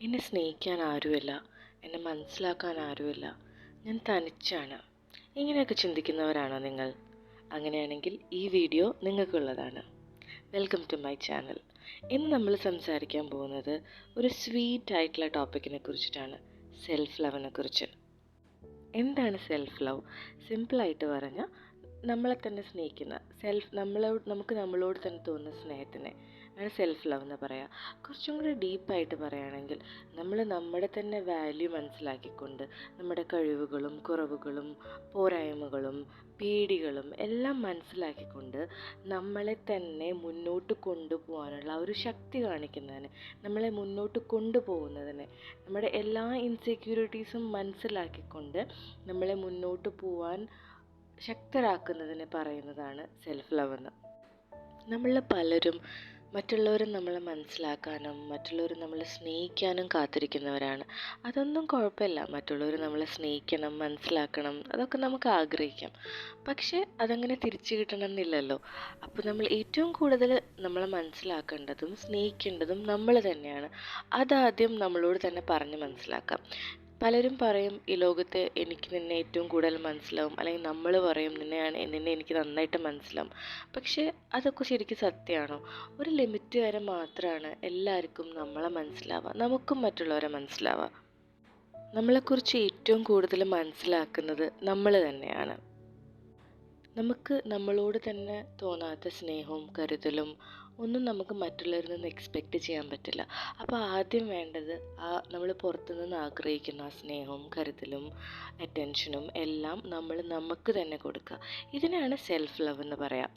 എന്നെ സ്നേഹിക്കാൻ ആരുമില്ല, എന്നെ മനസ്സിലാക്കാൻ ആരുമില്ല, ഞാൻ തനിച്ചാണ്. ഇങ്ങനെയൊക്കെ ചിന്തിക്കുന്നവരാണോ നിങ്ങൾ? അങ്ങനെയാണെങ്കിൽ ഈ വീഡിയോ നിങ്ങൾക്കുള്ളതാണ്. Welcome to my channel. ഇന്ന് നമ്മൾ സംസാരിക്കാൻ പോകുന്നത് ഒരു സ്വീറ്റ് ആയിട്ടുള്ള ടോപ്പിക്കിനെ കുറിച്ചിട്ടാണ്, സെൽഫ് ലവിനെ കുറിച്ച്. എന്താണ് സെൽഫ് ലവ്? സിമ്പിളായിട്ട് പറഞ്ഞാൽ നമ്മളെ തന്നെ സ്നേഹിക്കുന്ന നമുക്ക് നമ്മളോട് തന്നെ തോന്നുന്ന സ്നേഹത്തിനെ ആണ് സെൽഫ് ലവ് എന്ന് പറയാം. കുറച്ചും കൂടി ഡീപ്പായിട്ട് പറയുകയാണെങ്കിൽ നമ്മുടെ തന്നെ വാല്യൂ മനസ്സിലാക്കിക്കൊണ്ട് നമ്മുടെ കഴിവുകളും കുറവുകളും പോരായ്മകളും പേടികളും എല്ലാം മനസ്സിലാക്കിക്കൊണ്ട് നമ്മളെ തന്നെ മുന്നോട്ട് കൊണ്ടുപോകാനുള്ള ഒരു ശക്തി കാണിക്കുന്നതിന്, നമ്മളെ മുന്നോട്ട് കൊണ്ടുപോകുന്നതിന്, നമ്മുടെ എല്ലാ ഇൻസെക്യൂരിറ്റീസും മനസ്സിലാക്കിക്കൊണ്ട് നമ്മളെ മുന്നോട്ട് പോകാൻ ശക്തരാക്കുന്നതിന് പറയുന്നതാണ് സെൽഫ് ലവ് എന്ന്. നമ്മൾ പലരും മറ്റുള്ളവരും നമ്മളെ മനസ്സിലാക്കാനും മറ്റുള്ളവർ നമ്മളെ സ്നേഹിക്കാനും കാത്തിരിക്കുന്നവരാണ്. അതൊന്നും കുഴപ്പമില്ല. മറ്റുള്ളവർ നമ്മളെ സ്നേഹിക്കണം, മനസ്സിലാക്കണം, അതൊക്കെ നമുക്ക് ആഗ്രഹിക്കാം. പക്ഷേ അതങ്ങനെ തിരിച്ചു കിട്ടണമെന്നില്ലല്ലോ. അപ്പോൾ നമ്മൾ ഏറ്റവും കൂടുതൽ നമ്മളെ മനസ്സിലാക്കേണ്ടതും സ്നേഹിക്കേണ്ടതും നമ്മൾ തന്നെയാണ്. അതാദ്യം നമ്മളോട് തന്നെ പറഞ്ഞ് മനസ്സിലാക്കാം. പലരും പറയും, ഈ ലോകത്ത് എനിക്ക് നിന്നെ ഏറ്റവും കൂടുതൽ മനസ്സിലാവും, അല്ലെങ്കിൽ നമ്മൾ പറയും നിന്നെ എനിക്ക് നന്നായിട്ട് മനസ്സിലാവും. പക്ഷേ അതൊക്കെ ശരിക്കും സത്യമാണോ? ഒരു ലിമിറ്റ് വരെ മാത്രമാണ് എല്ലാവർക്കും നമ്മളെ മനസ്സിലാവുക, നമുക്കും മറ്റുള്ളവരെ മനസ്സിലാവുക. നമ്മളെക്കുറിച്ച് ഏറ്റവും കൂടുതൽ മനസ്സിലാക്കുന്നത് നമ്മൾ തന്നെയാണ്. നമുക്ക് നമ്മളോട് തന്നെ തോന്നാത്ത സ്നേഹവും കരുതലും ഒന്നും നമുക്ക് മറ്റുള്ളവരിൽ നിന്ന് എക്സ്പെക്റ്റ് ചെയ്യാൻ പറ്റില്ല. അപ്പോൾ ആദ്യം വേണ്ടത് നമ്മൾ പുറത്തുനിന്ന് ആഗ്രഹിക്കുന്ന ആ സ്നേഹവും കരുതലും അറ്റൻഷനും എല്ലാം നമ്മൾ നമുക്ക് തന്നെ കൊടുക്കുക. ഇതിനാണ് സെൽഫ് ലവ് എന്ന് പറയാം.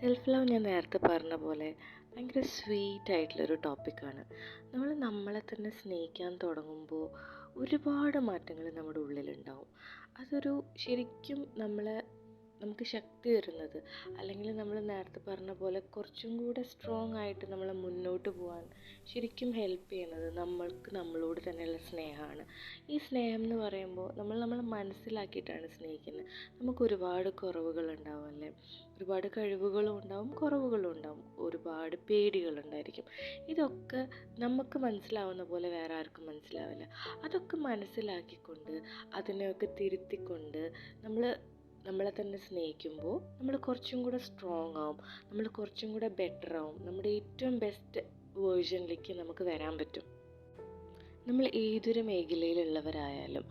സെൽഫ് ലവ് ഞാൻ നേരത്തെ പറഞ്ഞ പോലെ ഭയങ്കര സ്വീറ്റ് ആയിട്ടുള്ളൊരു ടോപ്പിക്കാണ്. നമ്മൾ നമ്മളെ തന്നെ സ്നേഹിക്കാൻ തുടങ്ങുമ്പോൾ ഒരുപാട് മാറ്റങ്ങൾ നമ്മുടെ ഉള്ളിലുണ്ടാവും. അതൊരു ശരിക്കും നമുക്ക് ശക്തി തരുന്നത്, അല്ലെങ്കിൽ നമ്മൾ നേരത്തെ പറഞ്ഞ പോലെ കുറച്ചും കൂടെ സ്ട്രോങ് ആയിട്ട് നമ്മളെ മുന്നോട്ട് പോകാൻ ശരിക്കും ഹെൽപ്പ് ചെയ്യുന്നത് നമ്മൾക്ക് നമ്മളോട് തന്നെയുള്ള സ്നേഹമാണ്. ഈ സ്നേഹം എന്ന് പറയുമ്പോൾ നമ്മളെ മനസ്സിലാക്കിയിട്ടാണ് സ്നേഹിക്കുന്നത്. നമുക്ക് ഒരുപാട് കുറവുകളുണ്ടാവും അല്ലേ? ഒരുപാട് കഴിവുകളും ഉണ്ടാവും, കുറവുകളും ഉണ്ടാവും, ഒരുപാട് പേടികളുണ്ടായിരിക്കും. ഇതൊക്കെ നമുക്ക് മനസ്സിലാവുന്ന പോലെ വേറെ ആർക്കും മനസ്സിലാവില്ല. അതൊക്കെ മനസ്സിലാക്കിക്കൊണ്ട് അതിനെയൊക്കെ തിരുത്തിക്കൊണ്ട് നമ്മളെ തന്നെ സ്നേഹിക്കുമ്പോൾ നമ്മൾ കുറച്ചും കൂടെ സ്ട്രോങ് ആവും, നമ്മൾ കുറച്ചും കൂടെ ബെറ്റർ ആവും, നമ്മുടെ ഏറ്റവും ബെസ്റ്റ് വേർഷനിലേക്ക് നമുക്ക് വരാൻ പറ്റും. നമ്മൾ ഏതൊരു മേഖലയിലുള്ളവരായാലും,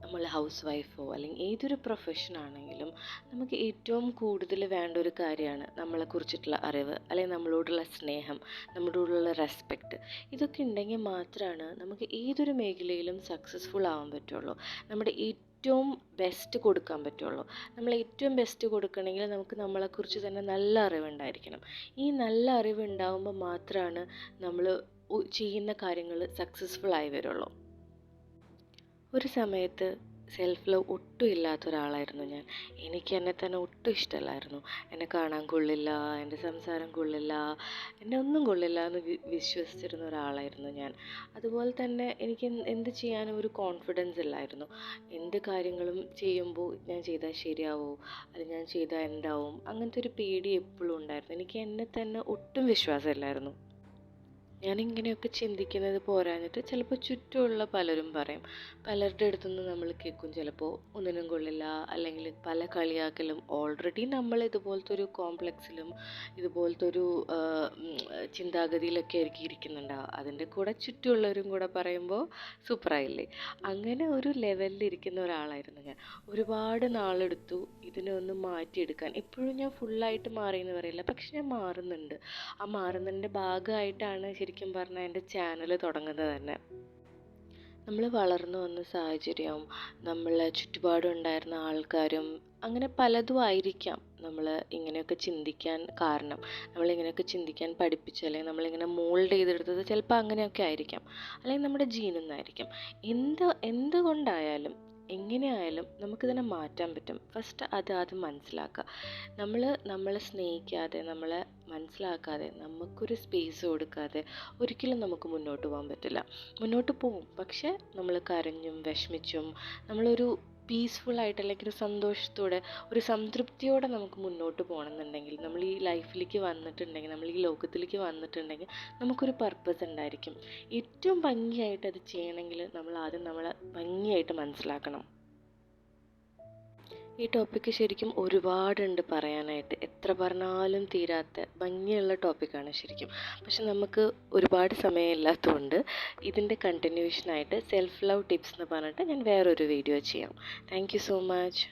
നമ്മൾ ഹൗസ് വൈഫോ അല്ലെങ്കിൽ ഏതൊരു പ്രൊഫഷനാണെങ്കിലും നമുക്ക് ഏറ്റവും കൂടുതൽ വേണ്ട ഒരു കാര്യമാണ് നമ്മളെക്കുറിച്ചിട്ടുള്ള അറിവ്, അല്ലെങ്കിൽ നമ്മളോടുള്ള സ്നേഹം, നമ്മളോടുള്ള റെസ്പെക്റ്റ്. ഇതൊക്കെ ഉണ്ടെങ്കിൽ മാത്രമാണ് നമുക്ക് ഏതൊരു മേഖലയിലും സക്സസ്ഫുൾ ആവാൻ പറ്റുള്ളൂ, നമ്മുടെ ഏറ്റവും ബെസ്റ്റ് കൊടുക്കാൻ പറ്റുള്ളൂ. നമ്മൾ ഏറ്റവും ബെസ്റ്റ് കൊടുക്കണമെങ്കിൽ നമുക്ക് നമ്മളെക്കുറിച്ച് തന്നെ നല്ല അറിവുണ്ടായിരിക്കണം. ഈ നല്ല അറിവ് ഉണ്ടാകുമ്പോൾ മാത്രമാണ് നമ്മൾ ചെയ്യുന്ന കാര്യങ്ങൾ സക്സസ്ഫുൾ ആയി വരുള്ളൂ. ഒരു സമയത്ത് സെൽഫ് ലവ് ഒട്ടും ഇല്ലാത്ത ഒരാളായിരുന്നു ഞാൻ. എനിക്ക് എന്നെ തന്നെ ഒട്ടും ഇഷ്ടമല്ലായിരുന്നു. എന്നെ കാണാൻ കൊള്ളില്ല, എൻ്റെ സംസാരം കൊള്ളില്ല, എന്നെ ഒന്നും കൊള്ളില്ല എന്ന് വിശ്വസിച്ചിരുന്ന ഒരാളായിരുന്നു ഞാൻ. അതുപോലെ തന്നെ എനിക്ക് എന്ത് ചെയ്യാനും ഒരു കോൺഫിഡൻസ് ഇല്ലായിരുന്നു. എന്ത് കാര്യങ്ങളും ചെയ്യുമ്പോൾ ഞാൻ ചെയ്താൽ ശരിയാവോ, അല്ലെങ്കിൽ ഞാൻ ചെയ്താൽ എന്താവും, അങ്ങനത്തെ ഒരു പേടി എപ്പോഴും ഉണ്ടായിരുന്നു. എനിക്ക് എന്നെ തന്നെ ഒട്ടും വിശ്വാസമില്ലായിരുന്നു. ഞാനിങ്ങനെയൊക്കെ ചിന്തിക്കുന്നത് പോരാഞ്ഞിട്ട് ചിലപ്പോൾ ചുറ്റുമുള്ള പലരും പറയും, പലരുടെ അടുത്തുനിന്ന് നമ്മൾ കേൾക്കും, ചിലപ്പോൾ ഒന്നിനും കൊള്ളില്ല, അല്ലെങ്കിൽ പല കളിയാക്കലും. ഓൾറെഡി നമ്മൾ ഇതുപോലത്തെ ഒരു കോംപ്ലക്സിലും ഇതുപോലത്തെ ഒരു ചിന്താഗതിയിലൊക്കെ ആയിരിക്കും ഇരിക്കുന്നുണ്ടാവുക. അതിൻ്റെ കൂടെ ചുറ്റുമുള്ളവരും കൂടെ പറയുമ്പോൾ സൂപ്പറായില്ലേ? അങ്ങനെ ഒരു ലെവലിലിരിക്കുന്ന ഒരാളായിരുന്നു ഞാൻ. ഒരുപാട് നാളെടുത്തു ഇതിനെ ഒന്ന് മാറ്റിയെടുക്കാൻ. ഇപ്പോഴും ഞാൻ ഫുള്ളായിട്ട് മാറിയെന്ന് പറയില്ല, പക്ഷെ ഞാൻ മാറുന്നുണ്ട്. ആ മാറുന്നതിൻ്റെ ഭാഗമായിട്ടാണ് ശരിക്കും പറഞ്ഞാൽ എൻ്റെ ചാനൽ തുടങ്ങുന്നത് തന്നെ. നമ്മൾ വളർന്നു വന്ന സാഹചര്യവും നമ്മളെ ചുറ്റുപാടുണ്ടായിരുന്ന ആൾക്കാരും അങ്ങനെ പലതും ആയിരിക്കാം നമ്മൾ ഇങ്ങനെയൊക്കെ ചിന്തിക്കാൻ കാരണം. നമ്മളിങ്ങനെയൊക്കെ ചിന്തിക്കാൻ പഠിപ്പിച്ചു, അല്ലെങ്കിൽ നമ്മളിങ്ങനെ മോൾഡ് ചെയ്തെടുത്തത് ചിലപ്പോൾ അങ്ങനെയൊക്കെ ആയിരിക്കാം, അല്ലെങ്കിൽ നമ്മുടെ ജീനിൽ നിന്നായിരിക്കാം. എന്തുകൊണ്ടായാലും എങ്ങനെയായാലും നമുക്കിതിനെ മാറ്റാൻ പറ്റും. ഫസ്റ്റ് ആദ്യം മനസ്സിലാക്കുക. നമ്മളെ സ്നേഹിക്കാതെ, നമ്മളെ മനസ്സിലാക്കാതെ, നമുക്കൊരു സ്പേസ് കൊടുക്കാതെ ഒരിക്കലും നമുക്ക് മുന്നോട്ട് പോകാൻ പറ്റില്ല. മുന്നോട്ട് പോകും, പക്ഷേ നമ്മൾ കരഞ്ഞും വിഷമിച്ചും നമ്മളൊരു പീസ്ഫുള്ളായിട്ട് അല്ലെങ്കിൽ ഒരു സന്തോഷത്തോടെ ഒരു സംതൃപ്തിയോടെ നമുക്ക് മുന്നോട്ട് പോകണമെന്നുണ്ടെങ്കിൽ നമ്മൾ ഈ ലൈഫിലേക്ക് വന്നിട്ടുണ്ടെങ്കിൽ നമ്മൾ ഈ ലോകത്തിലേക്ക് വന്നിട്ടുണ്ടെങ്കിൽ നമുക്കൊരു പർപ്പസ് ഉണ്ടായിരിക്കും. ഏറ്റവും ഭംഗിയായിട്ട് അത് ചെയ്യണമെങ്കിൽ നമ്മൾ ആദ്യം നമ്മളെ ഭംഗിയായിട്ട് മനസ്സിലാക്കണം. ഈ ടോപ്പിക്ക് ശരിക്കും ഒരുപാടുണ്ട് പറയാനായിട്ട്. എത്ര പറഞ്ഞാലും തീരാത്ത ഭംഗിയുള്ള ടോപ്പിക്കാണ് ശരിക്കും. പക്ഷെ നമുക്ക് ഒരുപാട് സമയമില്ലാത്തതുകൊണ്ട് ഇതിൻ്റെ കണ്ടിന്യൂഷനായിട്ട് സെൽഫ് ലവ് ടിപ്സ് എന്ന് പറഞ്ഞിട്ട് ഞാൻ വേറൊരു വീഡിയോ ചെയ്യാം. Thank you so much.